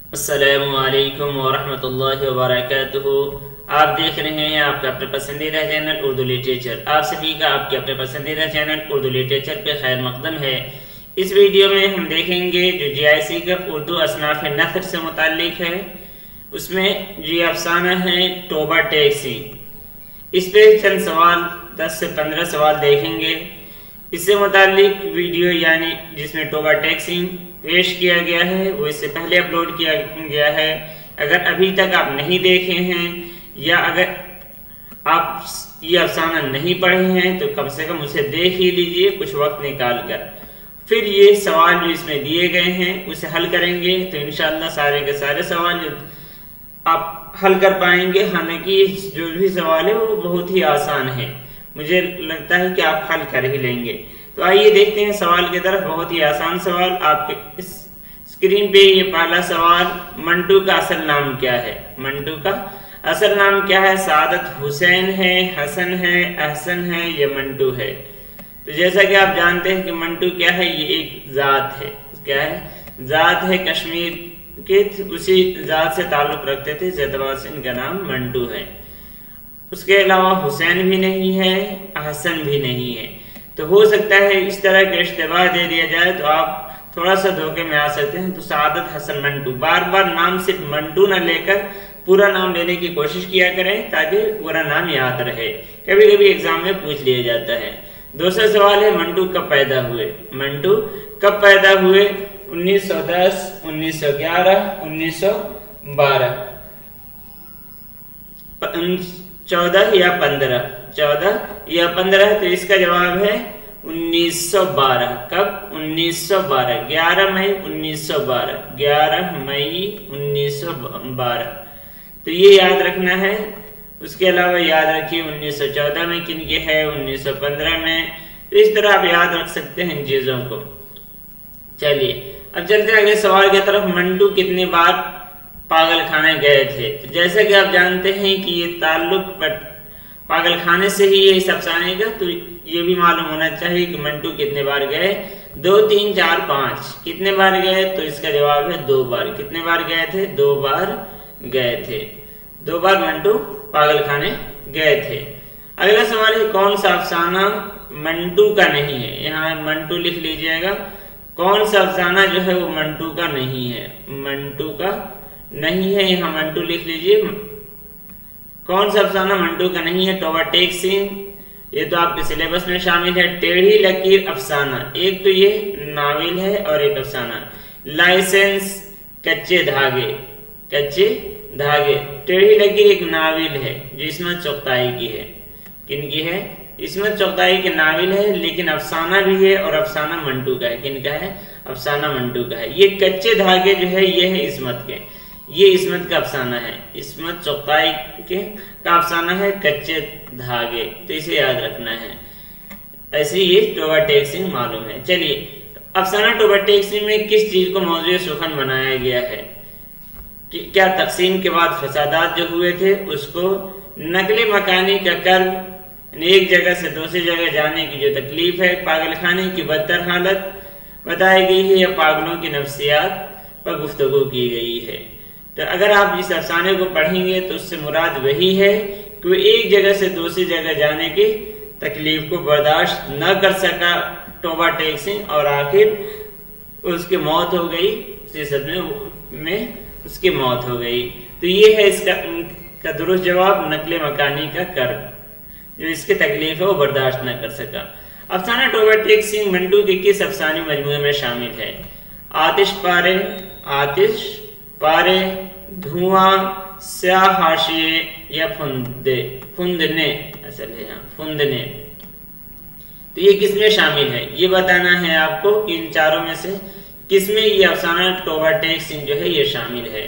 अस्सलामुअलैकुम वरहमतुल्लाहि वबरकातुहू। आप देख रहे हैं आपका अपने पसंदीदा चैनल उर्दू लिटरेचर। आप सभी का आपके अपने पसंदीदा चैनल उर्दू लिटरेचर पे खैर मकदम है। इस वीडियो में हम देखेंगे जो GIC का उर्दू असनाफ नथर से मुताल्लिक है, उसमें जो अफसाना है तौबा टैक्सी। इस पे चंद सवाल 10 से 15 सवाल देखेंगे। इससे मुताल्लिक वीडियो यानी जिसमें तौबा टैक्सी पेश किया गया है वो इससे पहले अपलोड किया गया है। अगर अभी तक आप नहीं देखे हैं या अगर आप ये अफसाना नहीं पढ़े हैं तो कम से कम उसे देख ही लीजिए कुछ वक्त निकाल कर। फिर ये सवाल जो इसमें दिए गए हैं उसे हल करेंगे तो इंशाअल्लाह सारे के सारे सवाल जो आप हल कर पाएंगे। हालांकि जो भी सवाल है वो बहुत ही आसान है, मुझे लगता है कि आप हल कर ही लेंगे। तो आइए देखते हैं सवाल की तरफ। बहुत ही आसान सवाल आपके इस स्क्रीन पे। ये पहला सवाल, मंटू का असल नाम क्या है? मंटू का असल नाम क्या है? सादत हुसैन है, हसन है, अहसन है या मंटू है? तो जैसा कि आप जानते हैं कि मंटू क्या है, ये एक जात है। क्या है? जात है। कश्मीर के उसी जात से ताल्लुक रखते थे, इस एतबार से इनका नाम मंटू है। उसके अलावा हुसैन भी नहीं है, अहसन भी नहीं है। तो हो सकता है इस तरह का इश्तिबाह दे दिया जाए तो आप थोड़ा सा धोखे में आ सकते हैं। तो सादत हसन मंटू, बार बार नाम सिर्फ मंटू न लेकर पूरा नाम लेने की कोशिश किया करें ताकि पूरा नाम याद रहे। कभी कभी एग्जाम में पूछ लिया जाता है। दूसरा सवाल है, मंटू कब पैदा हुए? मंटू कब पैदा हुए? 1910, 1911, 1912, 14 या 15? 14 या 15। तो इसका जवाब है 1912। कब? 1912, 11 मई 1912, 11 मई 1912। तो ये याद रखना है। उसके अलावा याद रखिए 1914 में किनके है, 1915 में। तो इस तरह आप याद रख सकते हैं इन चीजों को। चलिए अब चलते हैं अगले सवाल की तरफ। मंटू कितनी बार पागल खाने गए थे? तो जैसा कि आप जानते हैं कि ये ताल्लुक पागल खाने से ही है इस अफसाने का, तो ये भी मालूम होना चाहिए कि मंटू कितने बार गए। 2, 3, 4, 5। कितने बार गए? तो इसका जवाब है 2 बार। कितने बार गए थे? 2 बार गए थे। 2 बार मंटू पागल खाने गए थे। अगला सवाल है, कौन सा अफसाना मंटू का नहीं है? यहाँ मंटू लिख लीजिएगा। कौन सा अफसाना जो है वो मंटू का नहीं है? मंटू का नहीं है, यहाँ मंटू लिख लीजिए। कौन सा अफसाना मंटू का नहीं है? तौबा टैक्सी, ये तो आपके सिलेबस में शामिल है। टेढ़ी लकीर अफसाना, एक तो ये नावल है और एक अफसाना। लाइसेंस, कच्चे धागे, कच्चे धागे। टेढ़ी लकीर एक नावल है जो इस्मत चुगताई की है। किनकी है? इस्मत चुगताई की नावल है, लेकिन अफसाना भी है और अफसाना मंटू का है। किनका है? अफसाना मंटू का है। ये कच्चे धागे जो है ये है इस्मत के, ये इस्मत का अफसाना है। इस्मत चुगताई के का अफसाना है कच्चे धागे, तो इसे याद रखना है। ऐसे ये तौबा टैक्सी मालूम है। चलिए अफसाना तौबा टैक्सी में किस चीज को मौजूद सुखन बनाया गया है? क्या तकसीम के बाद फसादात जो हुए थे उसको नकले मकानी का कर्ब, एक जगह से दूसरी जगह जाने की जो तकलीफ है, पागल खाने की बदतर हालत बताई गई है या पागलों की नफ्सियात पर गुफ्तगू की गई है। तो अगर आप इस अफसाने को पढ़ेंगे तो उससे मुराद वही है कि वो एक जगह से दूसरी जगह जाने की तकलीफ को बर्दाश्त न कर सका तौबा टैक्सी, और आखिर उसकी मौत हो गई। इसी सदमे में उसकी मौत हो गई। तो ये है इसका दुरुस्त जवाब, नकले मकानी का कर्ब, जो इसकी तकलीफ है वो बर्दाश्त न कर सका। अफसाना तौबा टैक्सी मंटू के किस अफसानी मजमूए में शामिल है? आतिश पारे, आतिश पारे, धुआं, स्याह हाशिए या फुंदने। असल है यहाँ फुंदने। तो ये किसमें शामिल है ये बताना है आपको कि इन चारों में से किसमें ये अफसाना तौबा टैक्सी जो है ये शामिल है।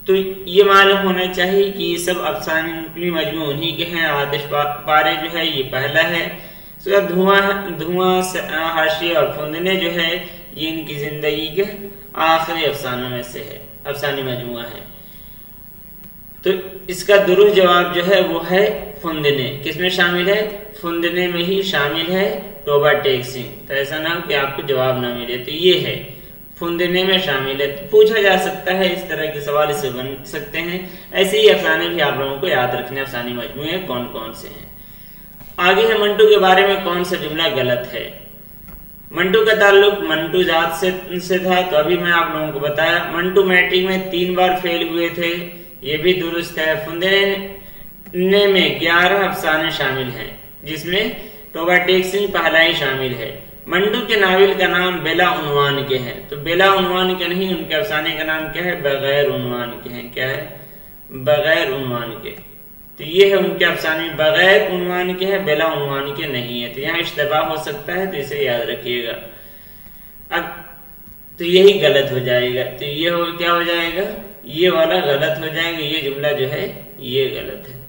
तो ये मालूम होना चाहिए कि ये सब अफसानी मजमू उन्हीं के हैं। आतिश पारे जो है ये पहला है। धुआं, हाशिए और फुंदने जो है ये इनकी जिंदगी के आखिरी अफसानों में से है, अफसानी मजमुआ है। तो इसका दुरुस्त जवाब जो है वो है फुंदने। किसमें शामिल है? फुंदने में ही शामिल है तौबा टैक्सी। तो ऐसा ना हो कि आपको जवाब ना मिले। तो ये है फुंदने में शामिल है। तो पूछा जा सकता है, इस तरह के सवाल इससे बन सकते हैं। ऐसे ही अफसाने भी आप लोगों को याद रखने, अफसानी मजमूए कौन कौन से हैं। आगे है मंटू के बारे में कौन सा जुमला गलत है। मंटू का ताल्लुक मंटू जात से था, तो अभी मैं आप लोगों को बताया। मंटू मैट्रिक में 3 बार फेल हुए थे, ये भी दुरुस्त है। फुंदने में 11 अफसाने शामिल हैं, जिसमें टोबा टेक सिंह पहला ही शामिल है। मंटू के नावल का नाम बेला उन्वान के है, तो बेला उन्वान के नहीं, उनके अफसाने का नाम क्या है, बगैर उन्वान के हैं। क्या है, बगैर उन्वान के। तो ये है उनके अफसाने, बगैर उन्वान के है, बेला उन्वान के नहीं है। तो यहाँ इश्तिबाह हो सकता है, तो इसे याद रखिएगा। अब तो यही गलत हो जाएगा, तो ये क्या हो जाएगा, ये वाला गलत हो जाएगा, ये जुमला जो है ये गलत है।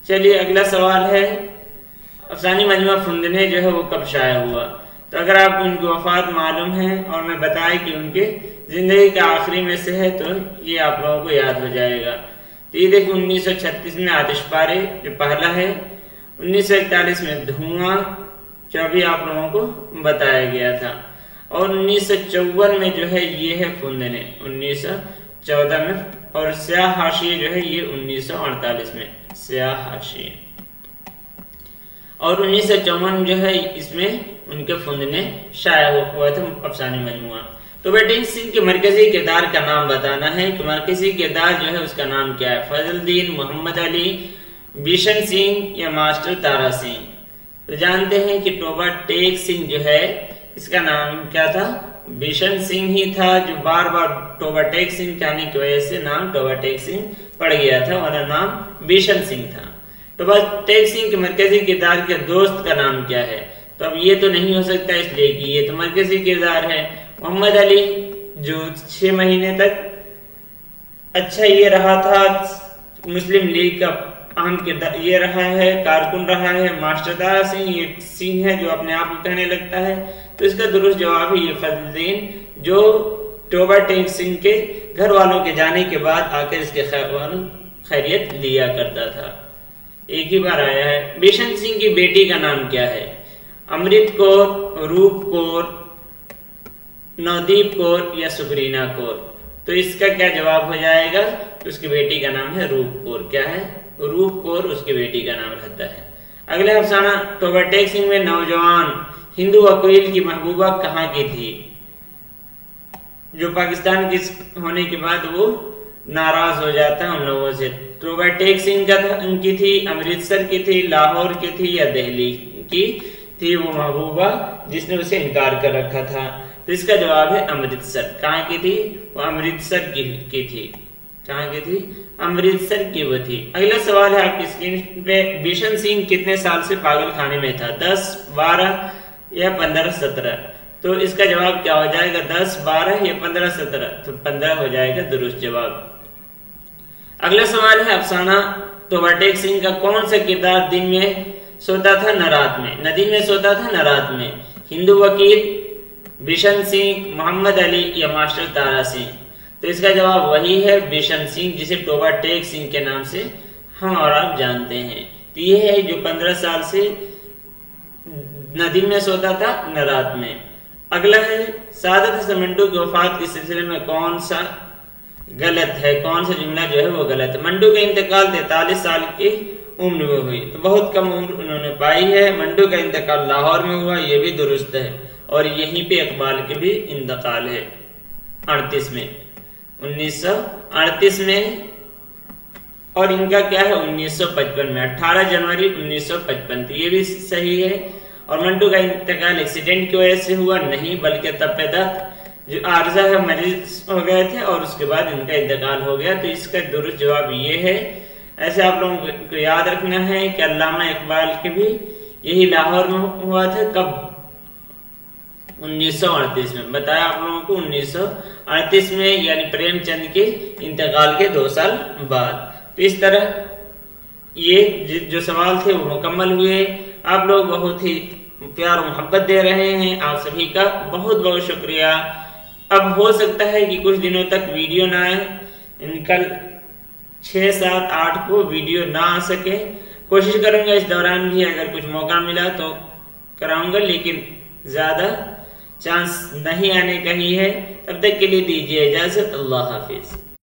चलिए अगला सवाल है, अफसानी मजमुआ फुंदने जो है वो कब शाया हुआ। तो अगर आपको उनकी वफात मालूम है और मैं बताया कि उनके जिंदगी के आखिरी में से है, तो ये आप लोगों को याद हो जाएगा। तो ये देखिए 1936 में आतिशबारे जो पहला है, 1941 में धुआं जो अभी आप लोगों को बताया गया था, और 1954 में जो है ये है फुंदने 1914 में, और स्याह हाशिए जो है ये 1948 में स्याह हाशिए, और 1954 जो है इसमें उनके फुंदने शाया हुआ था अफसानी मजमुआ। तो बेटे सिंह के मरकजी किरदार का नाम बताना है कि मरकजी किरदार जो है उसका नाम क्या है, फजलुद्दीन, मोहम्मद अली, बिशन सिंह या मास्टर तारा सिंह। तो जानते हैं कि टोबा टेक सिंह जो है इसका नाम क्या था, बिशन सिंह ही था, जो बार बार टोबा टेक सिंह कहने की वजह से नाम टोबा टेक सिंह पड़ गया था, और नाम बिशन सिंह था। टोबा टेक सिंह के मरकजी किरदार के दोस्त का नाम क्या है। तो अब ये तो नहीं हो सकता, इसलिए कि ये तो मरकजी किरदार है। मोहम्मद अली जो 6 महीने तक अच्छा ये रहा था, मुस्लिम लीग का अहम किरदार ये रहा है, कारकुन रहा है। मास्टर तारा सिंह ये सिंह है जो अपने आप को कहने लगता है। तो इसका दुरुस्त जवाब है ये फजलुद्दीन, जो टोबा टेक सिंह के घर वालों के जाने के बाद आकर इसके खैरियत लिया करता था, एक ही बार आया है। बिशन सिंह की बेटी का नाम क्या है, अमृत कौर, रूप कौर, नवदीप कौर या सुकरीना कौर। तो इसका क्या जवाब हो जाएगा, तो उसकी बेटी का नाम है रूप कौर। क्या है, रूप कौर उसकी बेटी का नाम रहता है। अगले अफसाना, टोबा टेक सिंह में नौजवान हिंदू वकील की महबूबा कहाँ की थी, जो पाकिस्तान की होने के बाद वो नाराज हो जाता हम लोगों से। टोबा टेक सिंह की थी, अमृतसर की थी, लाहौर की थी या दिल्ली की थी वो महबूबा जिसने उसे इनकार कर रखा था। तो इसका जवाब है अमृतसर। कहाँ की थी, वो अमृतसर की थी। कहाँ की थी, अमृतसर की वो थी। अगला सवाल है आपकी स्क्रीन पे, बिशन सिंह कितने साल से पागल खाने में था, 10, 12 या 15, 17। तो इसका जवाब क्या हो जाएगा, 10, 12 या 15, 17। तो 15 हो जाएगा दुरुस्त जवाब। अगला सवाल है अफसाना टोबा टेक सिंह का कौन सा किरदार दिन में सोता था न रात में, न दिन में सोता था न रात में, हिंदू वकील, बिशन सिंह, मोहम्मद अली या मास्टर तारा सिंह। तो इसका जवाब वही है बिशन सिंह, जिसे टोबा टेक सिंह के नाम से हम और आप जानते हैं। तो ये है जो 15 साल से न दिन में सोता था न रात में। अगला है सादत हसन मंटू की वफात के सिलसिले में कौन सा गलत है, कौन सा जुमला जो है वो गलत है। मंटू का इंतकाल 43 साल की उम्र में हुई, तो बहुत कम उम्र उन्होंने पाई है। मंटू का इंतकाल लाहौर में हुआ, ये भी दुरुस्त है, और यहीं पे इकबाल के भी इंतकाल है 38 में, 1938 में, और इनका क्या है 1955 में, 18 जनवरी 1955। तो ये भी सही है। और मंटू का इंतकाल एक्सीडेंट की वजह से हुआ नहीं, बल्कि तपेदात जो आर्जा है मरीज हो गए थे और उसके बाद इनका इंतकाल हो गया। तो इसका दुरुस्त जवाब ये है। ऐसे आप लोगों को याद रखना है कि अल्लामा इकबाल के भी यही लाहौर में हुआ था। कब, 1938 में। बताया आप लोगों को 1938 में, यानी प्रेमचंद के इंतकाल के 2 साल बाद। तो इस तरह ये जो सवाल थे वो मुकम्मल हुए। आप लोग बहुत ही प्यार और मोहब्बत दे रहे हैं, आप सभी का बहुत बहुत शुक्रिया। अब हो सकता है कि कुछ दिनों तक वीडियो ना आए, कल 6, 7, 8 को वीडियो ना आ सके। कोशिश करूंगा इस दौरान भी अगर कुछ मौका मिला तो कराऊंगा, लेकिन ज्यादा चांस नहीं आने का ही है। तब तक के लिए दीजिए इजाजत। अल्लाह हाफिज।